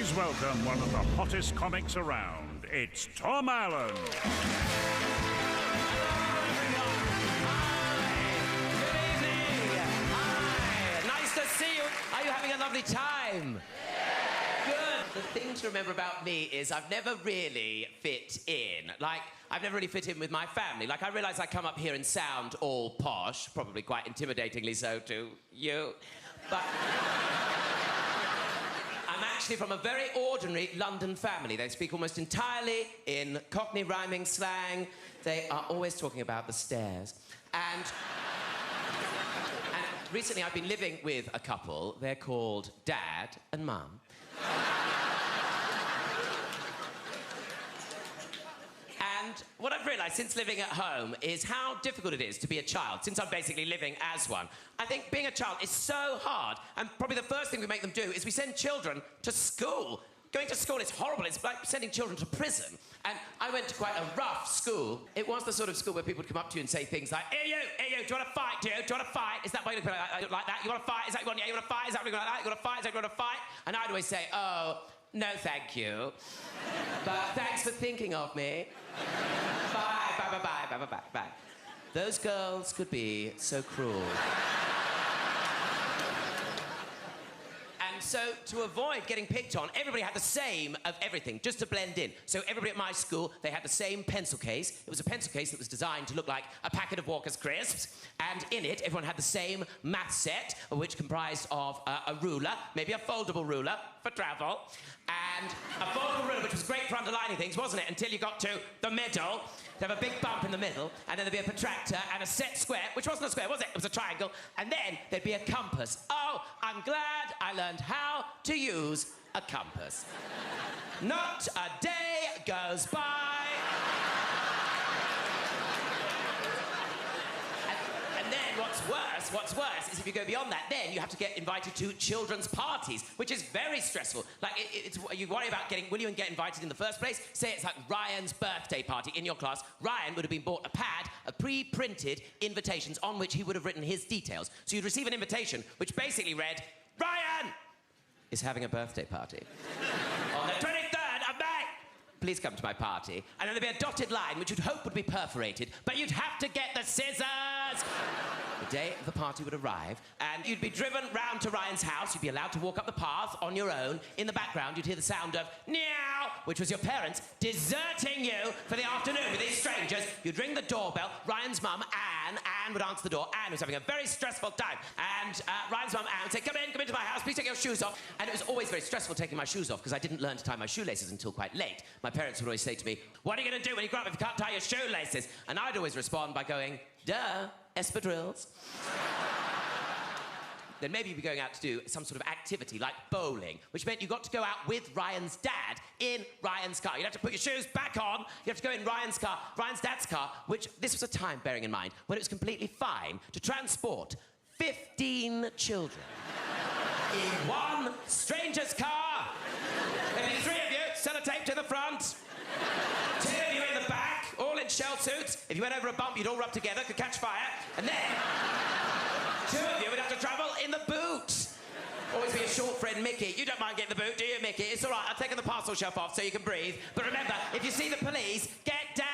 Please welcome one of the hottest comics around. It's Tom Allen. See you. Are you having a lovely time? Yeah. Good. The thing to remember about me is I've never really fit in. Like, I've never really fit in with my family. Like, I realise I come up here and sound all posh, probably quite intimidatingly so to you. But I'm actually from a very ordinary London family. They speak almost entirely in Cockney rhyming slang. They are always talking about the stairs. And recently I've been living with a couple. They're called Dad and Mum. And what I've realised since living at home is how difficult it is to be a child, since I'm basically living as one. I think being a child is so hard, and probably the first thing we make them do is we send children to school. Going to school is horrible. It's like sending children to prison. And I went to quite a rough school. It was the sort of school where people would come up to you and say things like, hey, you, do you want to fight, do you? Do you want to fight? Is that why you look like that? You want to fight? Is that what you want? Yeah, you want to fight? Is that what you want like that? You want to fight? Is that what you want to fight? And I'd always say, oh, no, thank you. But thanks for thinking of me. Bye, bye, bye, bye, bye, bye, bye. Those girls could be so cruel. And so, to avoid getting picked on, everybody had the same of everything, just to blend in. So everybody at my school, they had the same pencil case. It was a pencil case that was designed to look like a packet of Walker's Crisps. And in it, everyone had the same math set, which comprised of a ruler, maybe a foldable ruler for travel, and a foldable ruler, which was great for underlining things, wasn't it? Until you got to the middle. They'd have a big bump in the middle, and then there'd be a protractor and a set square, which wasn't a square, was it? It was a triangle. And then there'd be a compass. Oh, I'm glad I learned how to use a compass. Not a day goes by. And then what's worse is if you go beyond that, then you have to get invited to children's parties, which is very stressful. Like, you worry about will you get invited in the first place? Say it's like Ryan's birthday party in your class. Ryan would have been bought a pad of pre-printed invitations on which he would have written his details. So you'd receive an invitation which basically read, Ryan is having a birthday party on the 23rd of May. Please come to my party. And then there'd be a dotted line which you'd hope would be perforated, but you'd have to get the scissors. The day of the party would arrive, and you'd be driven round to Ryan's house. You'd be allowed to walk up the path on your own. In the background, you'd hear the sound of meow, which was your parents deserting you for the afternoon with these strangers. You'd ring the doorbell. Ryan's mum, Anne would answer the door. Anne was having a very stressful time. And Ryan's mum, Anne, would say, come into my house, please take your shoes off. And it was always very stressful taking my shoes off because I didn't learn to tie my shoelaces until quite late. My parents would always say to me, what are you going to do when you grow up if you can't tie your shoelaces? And I'd always respond by going, duh, espadrilles. Then maybe you'd be going out to do some sort of activity like bowling, which meant you got to go out with Ryan's dad in Ryan's car. You'd have to put your shoes back on. You'd have to go in Ryan's car, Ryan's dad's car, which this was a time, bearing in mind, when it was completely fine to transport 15 children in one stranger's car. There'd be 3 of you, sellotape to the front. 2 of you in the back, all in shell suits. If you went over a bump, you'd all rub together, could catch fire. And then 2 of you would have to travel in the boot. Always be a short friend, Mickey. You don't mind getting the boot, do you, Mickey? It's all right, I've taken the parcel shelf off so you can breathe. But remember, if you see the police, get down!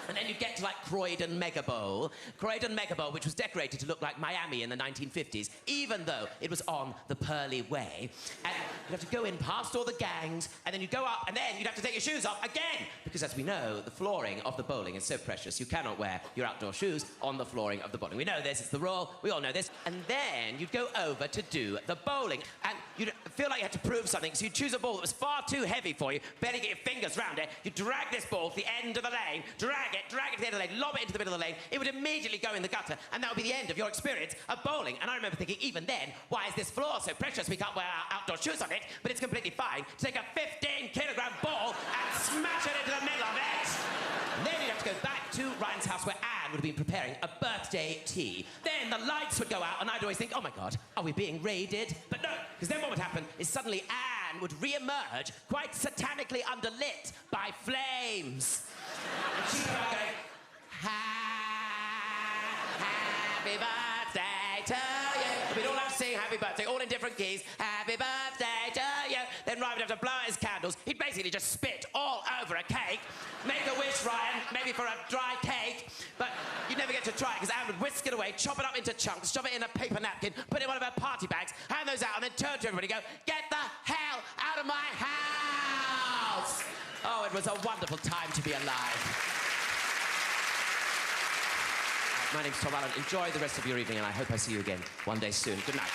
And then you'd get to, like, Croydon Mega Bowl. Croydon Mega Bowl, which was decorated to look like Miami in the 1950s, even though it was on the Pearly Way. And you'd have to go in past all the gangs, and then you'd go up, and then you'd have to take your shoes off again. Because, as we know, the flooring of the bowling is so precious, you cannot wear your outdoor shoes on the flooring of the bowling. We know this, it's the rule, we all know this. And then you'd go over to do the bowling, and you'd feel like you had to prove something, so you'd choose a ball that was far too heavy for you, barely get your fingers round it, you'd drag this ball to the end of the lane, drag it to the end of the lane, lob it into the middle of the lane, it would immediately go in the gutter, and that would be the end of your experience of bowling. And I remember thinking, even then, why is this floor so precious we can't wear our outdoor shoes on it? But it's completely fine to take a 15-kilogram ball and smash it into the middle of it. And then you'd have to go back to Ryan's house where Anne would have been preparing a birthday tea. Then the lights would go out, and I'd always think, oh my God, are we being raided? But no, because then what would happen is suddenly Anne would re-emerge, quite satanically underlit by flames. And she'd come out going, happy birthday to you. We'd all have to sing happy birthday, all in different keys. Happy birthday to would have to blow out his candles. He'd basically just spit all over a cake. Make a wish, Ryan, maybe for a dry cake. But you'd never get to try it because Anne would whisk it away, chop it up into chunks, shove it in a paper napkin, put it in one of her party bags, hand those out, and then turn to everybody and go, "Get the hell out of my house!" Oh, it was a wonderful time to be alive. My name's Tom Allen. Enjoy the rest of your evening, and I hope I see you again one day soon. Good night.